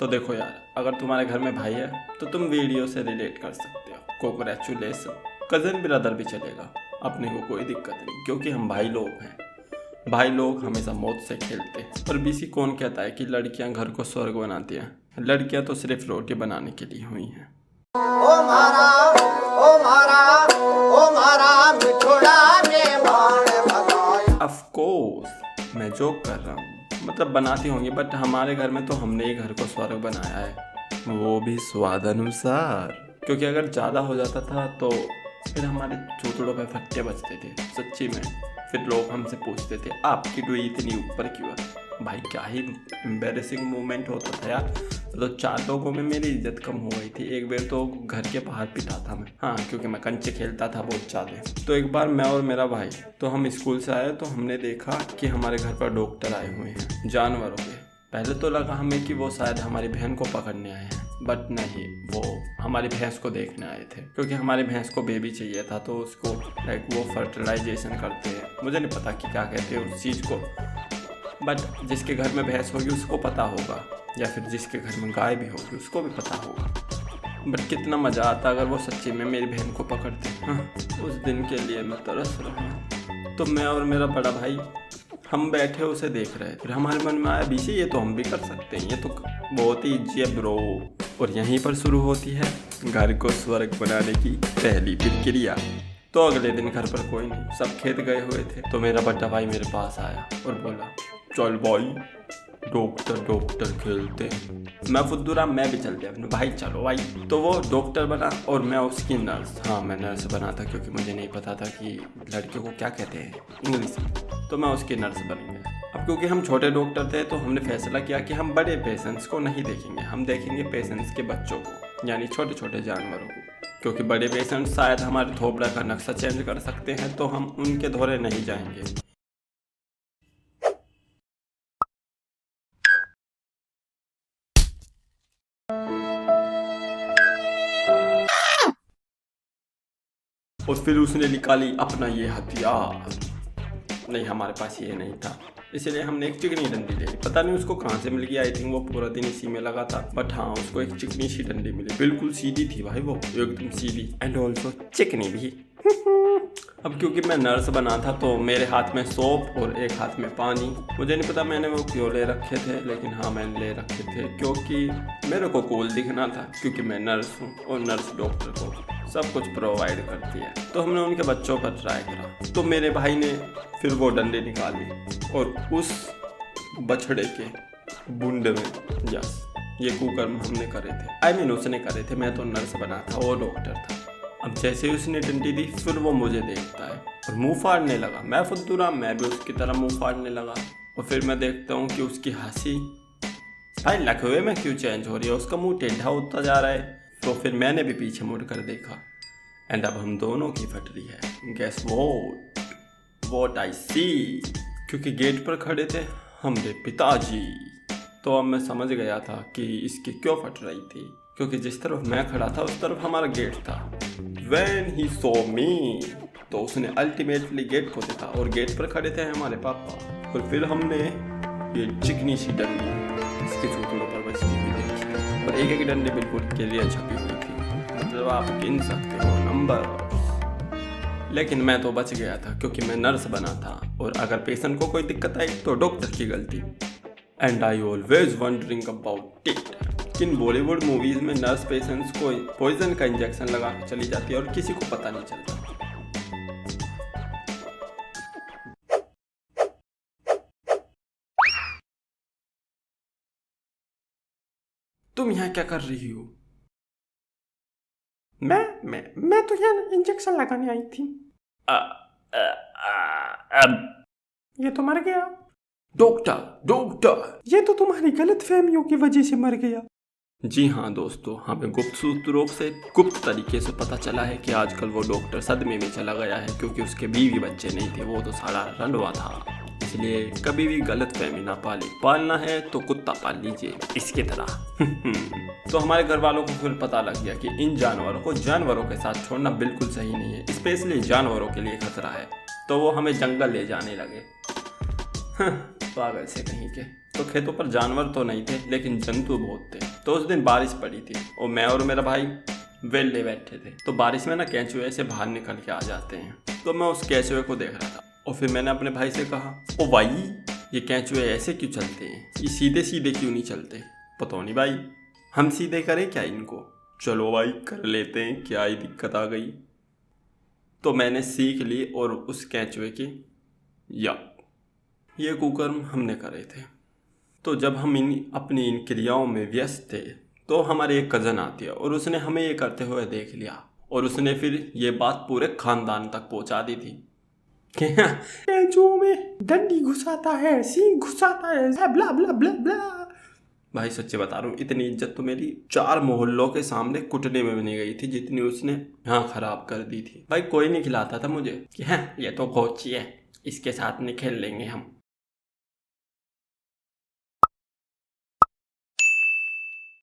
तो देखो यार, अगर तुम्हारे घर में भाई है तो तुम वीडियो से रिलेट कर सकते हो। कांग्रेचुलेसन, कज़न ब्रदर भी चलेगा, अपने को कोई दिक्कत नहीं, क्योंकि हम भाई लोग हैं। भाई लोग हमेशा मौत से खेलते हैं। और बीसी कौन कहता है कि लड़कियां घर को स्वर्ग बनाती हैं? लड़कियां तो सिर्फ रोटी बनाने के लिए हुई हैं। ओ मारा ओ मारा ओ मारा मिठोड़ा ने बाण भगाया। ऑफ कोर्स मैं जोक कर रहा हूँ, मतलब बनाती होंगी, बट हमारे घर में तो हमने ही घर को स्वर्ग बनाया है, वो भी स्वाद अनुसार। क्योंकि अगर ज़्यादा हो जाता था तो फिर हमारे चूतड़ों पे फट्टे बजते थे सच्ची में। फिर लोग हमसे पूछते थे आपकी डुई इतनी ऊपर क्यों है? भाई क्या ही एम्बेरसिंग मोमेंट होता था यार। तो 4 लोगों में मेरी इज्जत कम हो गई थी। एक बार तो घर के बाहर पिटा था मैं, हाँ, क्योंकि मैं कंचे खेलता था बहुत ज़्यादा। तो एक बार मैं और मेरा भाई, तो हम स्कूल से आए तो हमने देखा कि हमारे घर पर डॉक्टर आए हुए हैं जानवरों के। पहले तो लगा हमें कि वो शायद हमारी बहन को पकड़ने आए हैं, बट नहीं, वो हमारी भैंस को देखने आए थे। क्योंकि हमारी भैंस को बेबी चाहिए था, तो उसको लाइक वो फर्टिलाइजेशन करते हैं, मुझे नहीं पता कि क्या कहते हैं उस चीज़ को, बट जिसके घर में भैंस होगी उसको पता होगा, या फिर जिसके घर में गाय भी होगी उसको भी पता होगा। बट कितना मज़ा आता अगर वो सच्ची में मेरी बहन को पकड़ते। हाँ, उस दिन के लिए मैं तरस रहा हूँ। तो मैं और मेरा बड़ा भाई हम बैठे उसे देख रहे, फिर हमारे मन में आया बीसी ये तो हम भी कर सकते हैं, ये तो बहुत ही ईजी है ब्रो। और यहीं पर शुरू होती है घर को स्वर्ग बनाने की पहली प्रक्रिया। तो अगले दिन घर पर कोई नहीं, सब खेत गए हुए थे। तो मेरा बड़ा भाई मेरे पास आया और बोला चल भाई डॉक्टर डॉक्टर खेलते हैं। मैं फुद्दूरा, मैं भी चल गया अपने भाई चलो भाई। तो वो डॉक्टर बना और मैं उसकी नर्स। हाँ, मैं नर्स बना था क्योंकि मुझे नहीं पता था कि लड़कियों को क्या कहते हैं इंग्लिश में, तो मैं उसकी नर्स बन गया। अब क्योंकि हम छोटे डॉक्टर थे तो हमने फैसला किया कि हम बड़े पेशेंट्स को नहीं देखेंगे, हम देखेंगे पेशेंट्स के बच्चों को, यानी छोटे छोटे जानवरों को। क्योंकि बड़े पेशेंट शायद हमारे थोपड़ा का नक्शा चेंज कर सकते हैं, तो हम उनके दौरे नहीं जाएंगे। और फिर उसने निकाली अपना ये हथियार। नहीं, हमारे पास ये नहीं था, इसलिए हमने एक चिकनी डंडी ले ली। पता नहीं उसको कहाँ से मिल गया, आई थिंक वो पूरा दिन इसी में लगा था, बट हाँ उसको एक चिकनी सी डंडी मिली। बिल्कुल सीधी थी भाई, वो एकदम सीधी एंड ऑल्सो चिकनी भी। अब क्योंकि मैं नर्स बना था तो मेरे हाथ में सोप और एक हाथ में पानी। मुझे नहीं पता मैंने वो क्यों ले रखे थे, लेकिन हाँ मैंने ले रखे थे क्योंकि मेरे को कूल दिखना था, क्योंकि मैं नर्स हूँ और नर्स डॉक्टर को सब कुछ प्रोवाइड करती है। तो हमने उनके बच्चों पर ट्राई करा। तो मेरे भाई ने फिर वो डंडे निकाली और उस बछड़े के बुंड में, यस, ये कुकर्म हमने करे थे। आई मीन उसने करे थे, मैं तो नर्स बना था, वो डॉक्टर था। अब जैसे ही उसने डंडी दी फिर वो मुझे देखता है और मुंह फाड़ने लगा। मैं फुद्दूरा, मैं भी उसकी तरह मुंह फाड़ने लगा। और फिर मैं देखता हूँ कि उसकी हंसी भाई लखवे में क्यों चेंज हो रही है, उसका मुंह टेढ़ा होता जा रहा है। तो फिर मैंने भी पीछे मुड़ कर देखा एंड अब हम दोनों की फट रही है। गेस वॉट आई सी, क्योंकि गेट पर खड़े थे हमारे पिताजी। तो अब मैं समझ गया था कि इसकी क्यों फट रही थी, क्योंकि जिस तरफ मैं खड़ा था उस तरफ हमारा गेट था। When he saw me, तो उसने अल्टीमेटली गेट को देखा और गेट पर खड़े थे हमारे पापा। और फिर हमने ये चिकनी सी डंडी इसके चूतड़ों पर बचती हुई देखी और एक एक डंडी बिल्कुल क्लियर छपी हुई थी, मतलब आप गिन सकते हो नंबर। लेकिन मैं तो बच गया था क्योंकि मैं नर्स बना था, और अगर पेशेंट को कोई दिक्कत आई तो डॉक्टर की गलती। And I always wondering about it, in Bollywood movies में नर्स पेशेंट्स को पॉइजन का इंजेक्शन लगा के चली जाती है और किसी को पता नहीं चलता। तुम यहाँ क्या कर रही हो? मैं तो यहाँ इंजेक्शन लगाने आई थी। ये तो मर गया। डॉक्टर, ये तो तुम्हारी गलत फहमियों की वजह से मर गया। जी हाँ दोस्तों, हमें गुप्त सूत्रों से गुप्त तरीके से पता चला है कि आजकल वो डॉक्टर सदमे में चला गया है, क्योंकि उसके बीवी बच्चे नहीं थे, वो तो सारा रंडवा था। इसलिए कभी भी गलत फहमी ना पाले, पालना है तो कुत्ता पाल लीजिए इसकी तरह। तो हमारे घर वालों को फिर पता लग गया कि इन जानवरों को जानवरों के साथ छोड़ना बिल्कुल सही नहीं है, स्पेशली जानवरों के लिए खतरा है। तो वो हमें जंगल ले जाने लगे। पागल से कहीं के। तो खेतों पर जानवर तो नहीं थे लेकिन जंतु बहुत थे। तो उस दिन बारिश पड़ी थी और मैं और मेरा भाई वेले बैठे थे। तो बारिश में ना केंचुए ऐसे बाहर निकल के आ जाते हैं। तो मैं उस केंचुए को देख रहा था और फिर मैंने अपने भाई से कहा, ओ भाई ये केंचुए ऐसे क्यों चलते हैं, ये सीधे सीधे क्यों नहीं चलते? पता नहीं भाई, हम सीधे करें क्या इनको? चलो भाई कर लेते हैं, क्या ही दिक्कत आ गई। तो मैंने सीख ली और उस केंचुए की ये कुकर्म हमने करे थे। तो जब हम अपनी इन क्रियाओं में व्यस्त थे तो हमारी एक कज़न आती है और उसने हमें ये करते हुए देख लिया और उसने फिर ये बात पूरे खानदान तक पहुंचा दी थी कि केंचुओं में डंडी घुसाता है, सींग घुसाता है, ब्ला ब्ला ब्ला ब्ला। भाई सच्ची बता रहा हूँ, इतनी इज्जत तो मेरी 4 मोहल्लों के सामने कुटने में भी नहीं गई थी जितनी उसने यहाँ खराब कर दी थी। भाई कोई नहीं खिलाता था मुझे कि हाँ ये तो कोची है, इसके साथ नहीं खेल लेंगे हम।